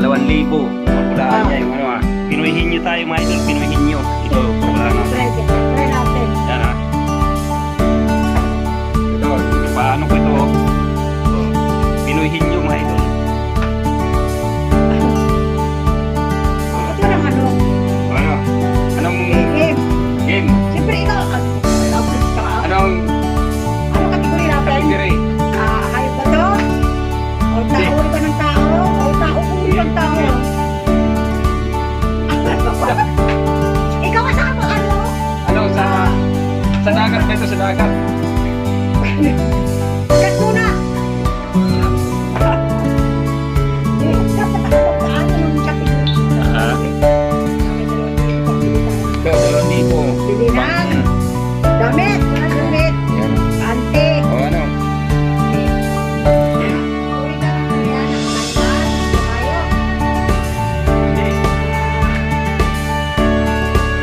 2,000. Mapulaan niya yung ano ah. Pinuhin nyo tayo mga idol, pinuhin nyo. Ito, wala na. Try natin. Yan ah. Ito, paano ko ito? So, pinuhin nyo mga idol. Ito lang ano. Ano? Anong Game. game? Siyempre ikaw. Anong Ano kategory natin? category? Hayop ba to? O tao uri ba ng tao? O tao uri ng tao? Ikaw kasama ano? Ano, sa dagat ba ito? Sa dagat? Gas muna! Ah, pero 2,000. Bili na. Damit! Damit! Yan. Ante! O ano? Uri na naman yan. Hayop.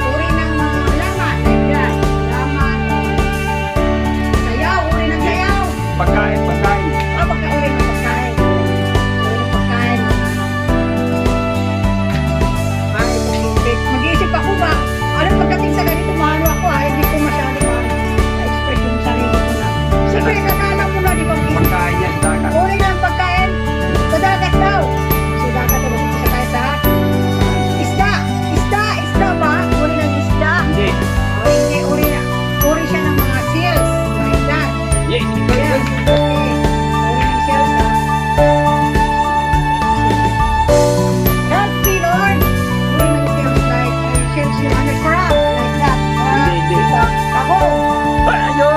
Uri ng mga laman. Ayan. Laman. Sayaw. Uri ng sayaw. Pagkain, pagkain. Uri ng pagkain. Uri ng pagkain. Mag-iisip ako ba? Alam, pagdating sa ganito, mahalo ako ha. Hindi ko masyado ma-express yung sarili ko na. Siyempre, nakala mo na, di ba? Pagkain niya sa dagat. Uri ng pagkain. Sa dagat daw. Sa dagat, sa tayo sa isda. Isda ba? Uri ng isda. Hindi. Hindi, uri siya ng mga seals. Like that. Yes, Ayan. Okay. Uri ng seals ha. Help me, Lord. Uri ng seals like seals yung ano, crab. Like that. Hindi. Taho. Ayo!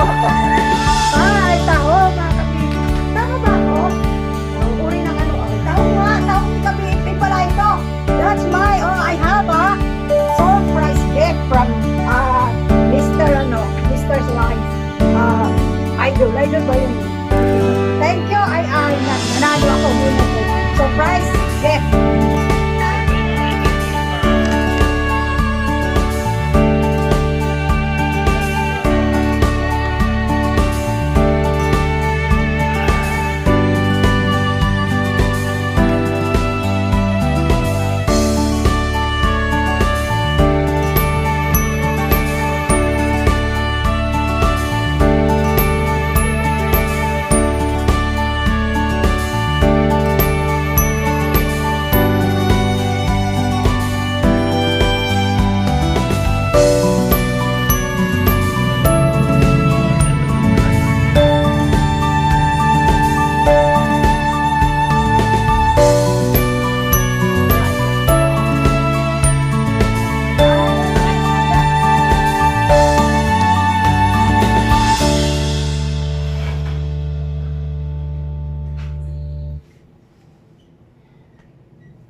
Ay, taho. Mga kapatid. Tama ba ako? Uri ng ano. Taho nga. Taho ng kapatid pala ito. That's my, I have a surprise gift from Mr. Mr.'s life. Idol ba yun? Thank you. Nanalo ako muna po. Surprise gift.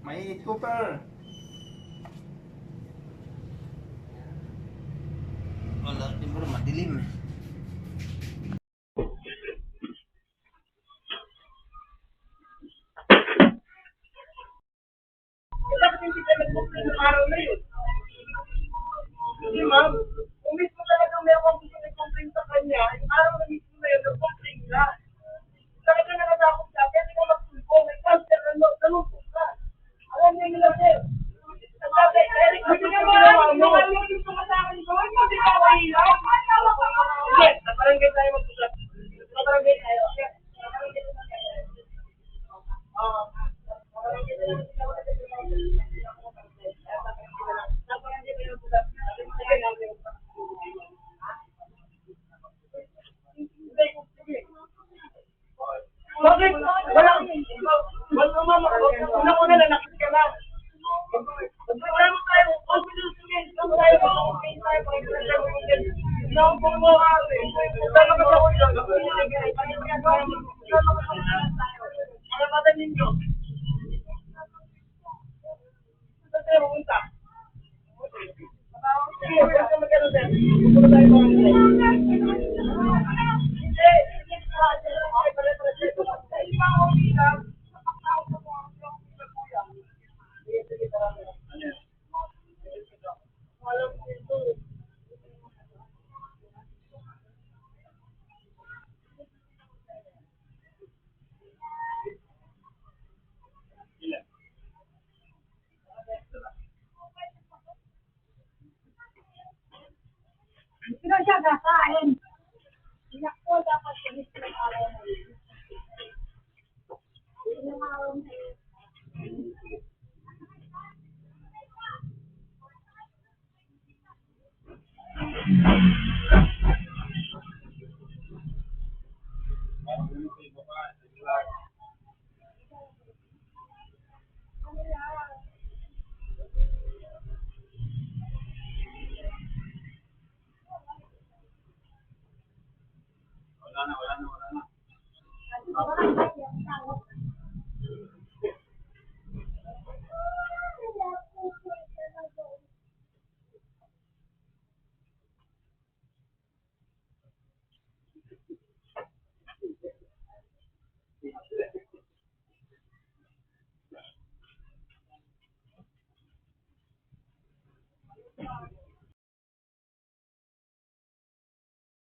Mainit, Cooper. Wala, di ba madilim eh. Bakit hindi ka nag-complain ng araw na yun? Hindi ma'am, kung mismo talaga may akong gusto nag-complain sa kanya, yung araw na mismo na yun, nag-complain ka. Talaga nakatakot ka, kaya hindi ka magsulpo, may cancer, ganun po ka. Alam niyo nila sir, nagsabi, Eric, hindi ka ba, yung sumasama nito, hindi ka mahirap. Hindi, sa barangay tayo mag-usap. Sa barangay tayo, okay? Sa barangay tayo mag-usap. Bakit? Walang una-una na nakita ka na. Wala mo tayo, confidence again. Wala tayo, okay tayo, Lang po mo kami. Sana ka sa ulo. Karapatan ninyo. Saan tayo pumunta? Sige, huwag ka magkano din. Pupunta tayo mga hindi. Okay, pare-pare. Hindi ba ako hirap? Alam ko ito. na siya kakain. Nako, dapat sinis ng araw na yun. Yung araw na yun.